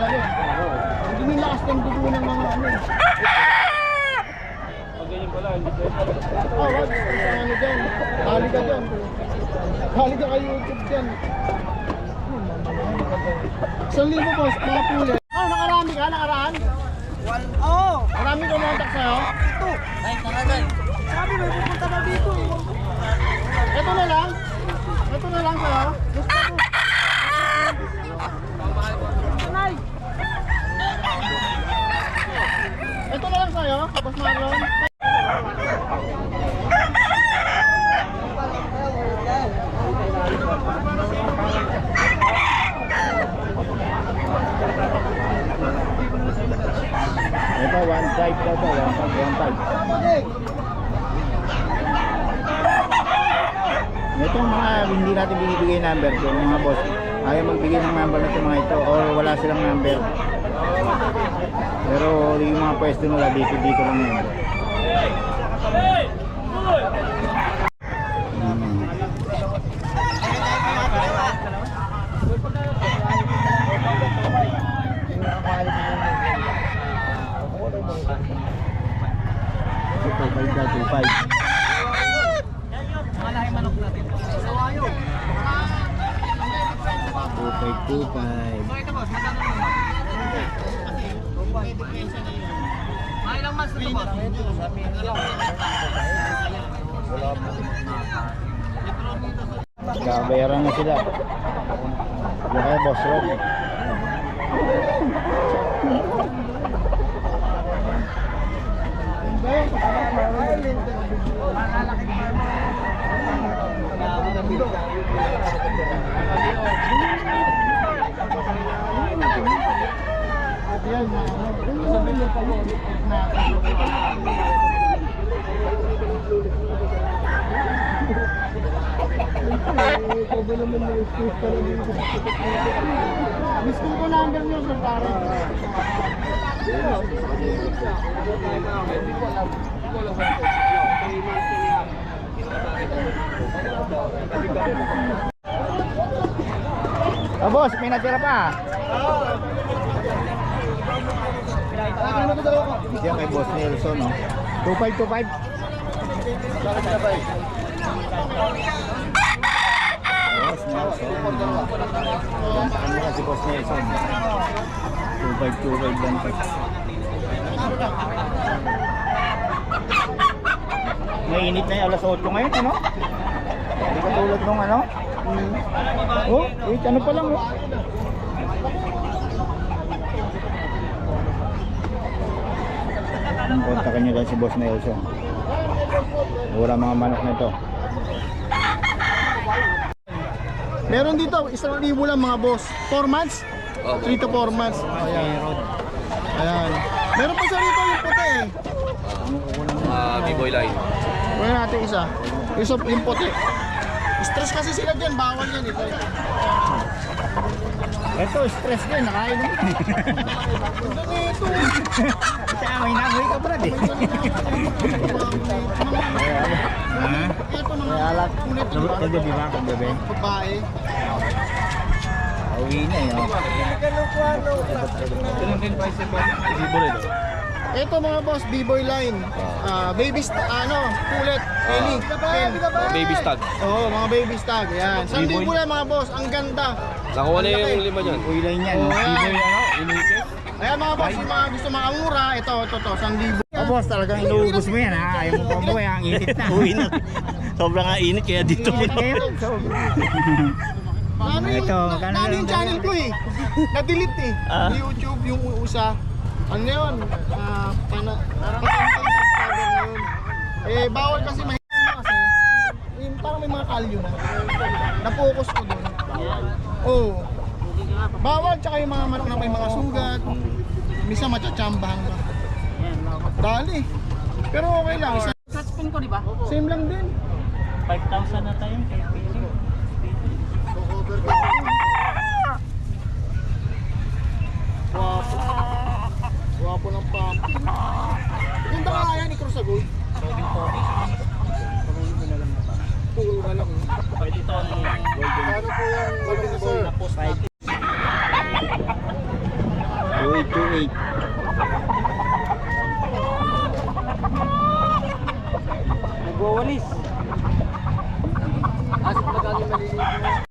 Hindi may lakas ng dugo ng mga ano. Pag ganyan pala, hindi ko. Oh, wag. Ano dyan? Hali ka dyan. Hali ka kay YouTube dyan. 1,000 boss, mga puli. Oh, nakarami ka? Nakaraan? Oo. Marami kumontak sa'yo? Ito. Ay, talagang. Sabi mo, pupunta na dito eh. Ito na lang? Ito na lang sa'yo? Gusto ko. Nay. Ito na lang sa'yo, Boss Marlon? Ito, 1.5 daw to, 1.5. Itong mga hindi natin binibigay number ko, mga boss, ayaw magbigay ng number na itong mga ito or wala silang number. Pero yung mga pwesto nila dito lang yun. Malaki manok natin. Sawayo. 2525. So ito boss, magkano naman? Mga ilang months na ito boss? Nagbabayaran na sila. Yung kaya boss Rob. Gusto ko number nyo sa parang. Oh boss, may natira pa. Diyan kay Boss Nelson, no? 2525. Boss Nelson. Ano si Boss Nelson? 2525 lang pa. Mainit na yung alas 8 ngayon, ano? Hindi katulad nung ano? Oh, wait, ano pa lang, oh? Kontakin nyo lang si Boss Nelson. Mura mga manok na ito. Meron dito, 1,000 lang mga boss. 4 months? 3 to 4 months. Ayan. Ayan. Meron pa sa rito yung puti eh. B-boy line. Kunin natin isa. Yung puti. Stress kasi sila dyan, bawal yan ito. Ito, stress din, nakain mo. Ito. Kaya may namoy ka brad eh. Ito mga Kaya alak. kulit, di ba? Kagabi ba kang gabi? Babae. Uwi na yun. Ito mga boss, B-boy line. Baby kulit, Kelly. Baby stag. Oo, mga baby stag. Yan. 1,000 lang mga boss, ang ganda. Nakuha na yung lima dyan. Uwi lang yan. Oh, Biboy yan. ano? Inuikit? Ayan mga boss, yung mga gusto makamura, ito, 1,000. Oh boss, talagang inuubos mo yan ha. Ayaw mo pa umuwi, ang init na. Uwi na. Sobrang nga init kaya dito. Init kayo. Ano yung, Ito, magkano ano lang yung daw channel yan? ko eh. Na-delete eh. Yung YouTube, yung USA. Ano yun? Patentang subscriber na yun. Eh, bawal kasi mahirap kasi. Parang may mga kalyo na. Na-focus ko doon. Oo. Bawal, tsaka yung mga manok na may mga sugat. Misa matsatsambahan ka. Dali. Pero okay lang. Sa spoon ko, di ba? Same lang din. 5,000 na tayo. Wapo. Wapo ng pumpkin. Yung baka kaya ni Cruz Agoy. Puro na lang. Pwede ito ang Ano po yung golden sir? 528. Nagwawalis. Asok na galing maliliit.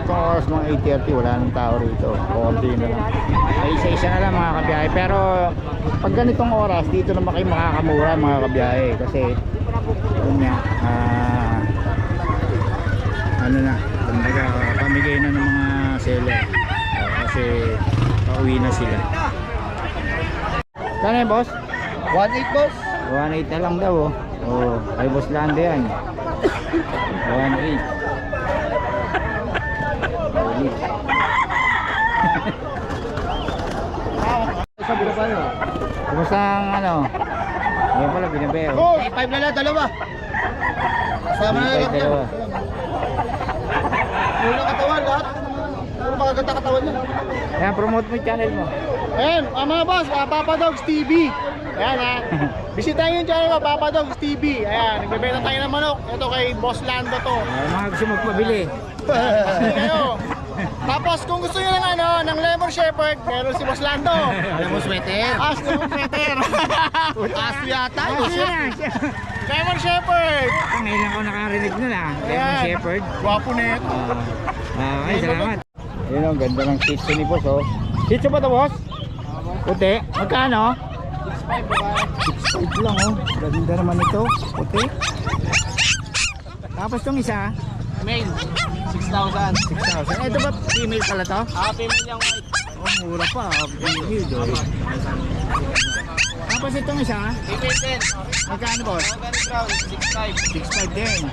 Oras mga 8:30, wala nang tao rito. Konti na lang. Ay isa-isa na lang mga kabiyahe. Pero pag ganitong oras, dito naman kayo makakamura mga kabiyahe. Kasi yun nga, ano na, pamigay na ng mga seller. Kasi pauwi na sila. Kano yun, boss? 1.8 boss. 1.8 na lang daw. Oh, kay Boss Lando yan. 1.8. Sa biro pa yun. Kumusta ang ano? Ngayon pala binibeo. Oh, 5 na lang, dalawa. Kasama na lang yan. Dalawa. Unang katawan lahat. Puro magaganda katawan niya. Ayan, promote mo yung channel mo. Ayan, mga boss, Papa Dogs TV. Ayan ha. Bisitahin yung channel ko, Papa Dogs TV. Ayan, nagbebenta tayo ng manok. Ito kay Boss Lando to. Ay, mga gusto magpabili. Sige kayo. Tapos kung gusto nyo ng ano, ng Lemon Shepherd, meron si Boss Lando. Lemon sweater. Lemon Sweater. Aso yata. Lemon Shepherd. Ngayon lang ako nakarinig nun ah. Lemon Ayan. Shepherd. Gwapo na ito. Ay, salamat. Yun ang ganda ng shih tzu ni boss oh. Shih tzu ba ito boss? Puti. Magkano? 6.5 lang oh. Ganda naman ito. Puti. Tapos itong isa, Main. 6,000. 6,000. Ito ba female pala to? Female yung white. Oh, mura pa. Female oh. Tapos itong isa, Female din. magkano boss? Strawberry brown. 6,500. 6.5 din.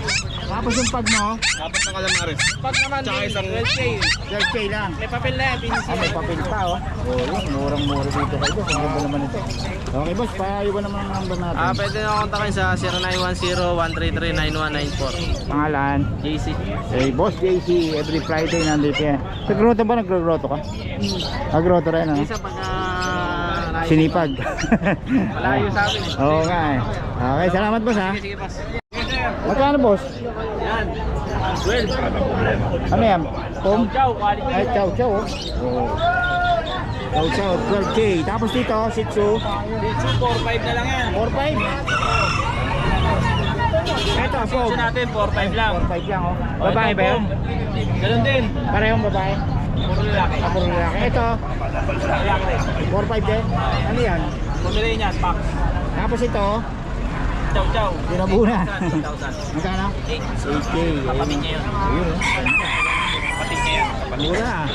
Tapos yung pag mo, Dapat ng calamares. Pag naman Tsaka din, isang 12K. 12K lang. May papel na yan, Ah, may papel pa oh. Oh, yun, murang-mura dito kayo boss. Ang ganda naman ito. Okay boss, paiwan naman ang number natin. Pwede na kontakin sa 0910-133-9194. Pangalan? JC. Eh, Boss JC, every Friday nandito yan. Naggroto ba? Naggroto ka? Naggroto rin, ano? Isa pagka... Sinipag. Malayo sa amin eh. Oo nga eh. Okay, salamat boss ha. Sige, boss. Magkano boss? Yan. 12. Ano yan? Pom? Chow, quality. Ay, chow chow oh. Chow chow, 12K. Tapos dito, Shih Tzu, 4-5 na lang yan. 4.5. Ito, Pom. Gusto natin, 4-5 lang. 4.5 lang oh. Babae ba yun? Ganun din. Parehong babae? Puro lalaki. Puro lalaki. Ito, Lalaki. 4.5 din. Ano yan? Pumili niya, pack. Tapos ito, Chow, chow. Pinabuna. 8,000. magkano? 8K. Kapatid niya yun. Ayun oh. Kapatid niya yan. Mura ah.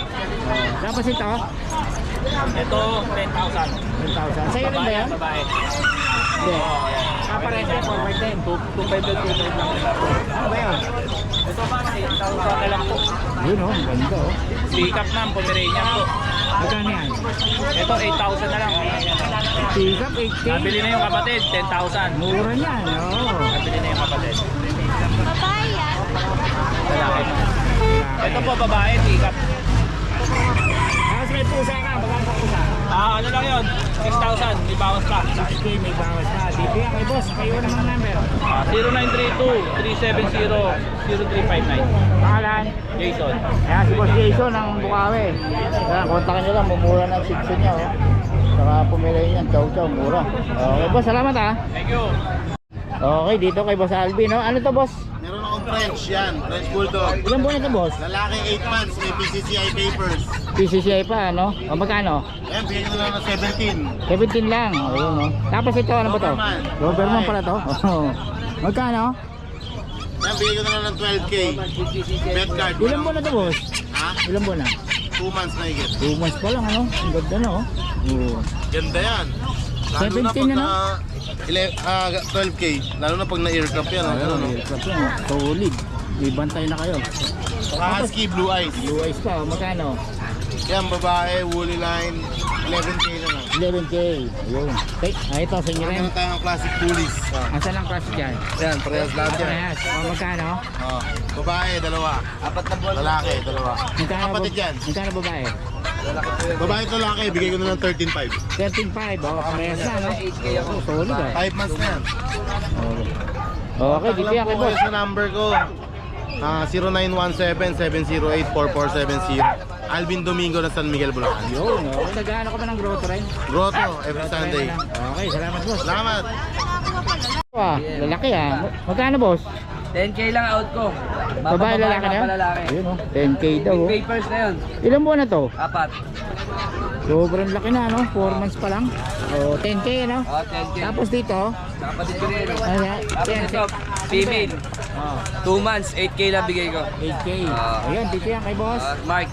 Tapos ito, Ito, 10,000. 10,000. Sa'yo rin ba yan? Babae. Hindi. Kapares yan, 4-5 2,500 lang. Ano ba yun? Ito ba, 8,000 na lang po. Yun oh, ang ganda oh. Pick up na, Pomeranian po. Magkano yan? Ito, 8,000 na lang. Pick up 8K. Nabili na yung kapatid, 10,000. Mura niyan, oo. Nabili na yung kapatid. Babae yan. Lalaki. Ito po, babae, pick up. Tapos may pusa ka, magkano sa pusa? Ano lang yun? 6,000, may bawas pa. 6K, may bawas pa. Dito yan kay boss, kayo naman number. 0932-370-0359. Pangalan? Jason. Ayan si Boss Jason ng Bukawi. Ayan, kontakin nyo lang, mumura ng Shih Tzu niya oh. Saka pumili niyan, chow chow, mura. Okay boss, salamat ah. Thank you. Okay, dito kay Boss Alvin no? Ano to boss? Meron akong French yan. French Bulldog. Ilan buwan na ito, boss? Lalaki 8 months. May PCCI papers. PCCI pa, ano? O, magkano? Ayan, bigyan ko na ng 17. 17 lang. Ayun, no? Tapos ito, ano ba to? Doberman. Doberman pala to? Oo. Magkano? Ayan, bigyan ko na lang ng 12K. Bet card. Ilan buwan na ito, boss? Ha? Ilan buwan na? 2 months na higit. 2 months pa lang, ano? Ang ganda na, oh. Oo. Ganda yan. 17 na, no? 12K. Lalo na pag na-aircraft yan. Ayun, Ano, no? hirap yan, oh. Solid. Ibantay na kayo. Husky Blue Eyes. Blue eyes pa, oh. Magkano? Yan, babae, woolly line. 11K na lang. 11K. Ayun. Okay, ito sa inyo rin. Meron tayong classic bullies. Asan ang class dyan? Yan, parehas lahat yan. Parehas. O, magkano? Babae, dalawa. Lalaki, dalawa. Magkano? Kapatid yan. Magkano babae? Babae at lalaki, bigay ko na lang 13.5. 13.5. O, parehas na, no? Oh, solid, ah. 5 months na yan. Okay, dito yan kay po kayo boss. sa number ko. 0917-708-4470. Alvin Domingo ng San Miguel, Bulacan. Yun, oh. Nag-ano ka ba ng grotto rin? Grotto, every Sunday. Okay, salamat boss. Salamat! Ah, lalaki ah. Magkano boss? 10K lang out ko. Babae, lalaki na yan? Lalaki. Ayun oh, 10K daw oh. Papers na yun. Ilan buwan na to? 4. Sobrang laki na no, 4 months pa lang. Oh, 10K no? 10K. Tapos dito, Kapatid ko rin. ayan, Tapos ito, female. Oh, 2 months, 8K lang bigay ko. 8K. Ah. Ayan, dito yan kay boss. Mark,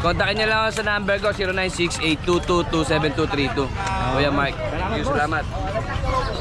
kontakin niyo lang ako sa number ko, 0968-222-7232. Kuya Mark. Salamat, boss. Salamat.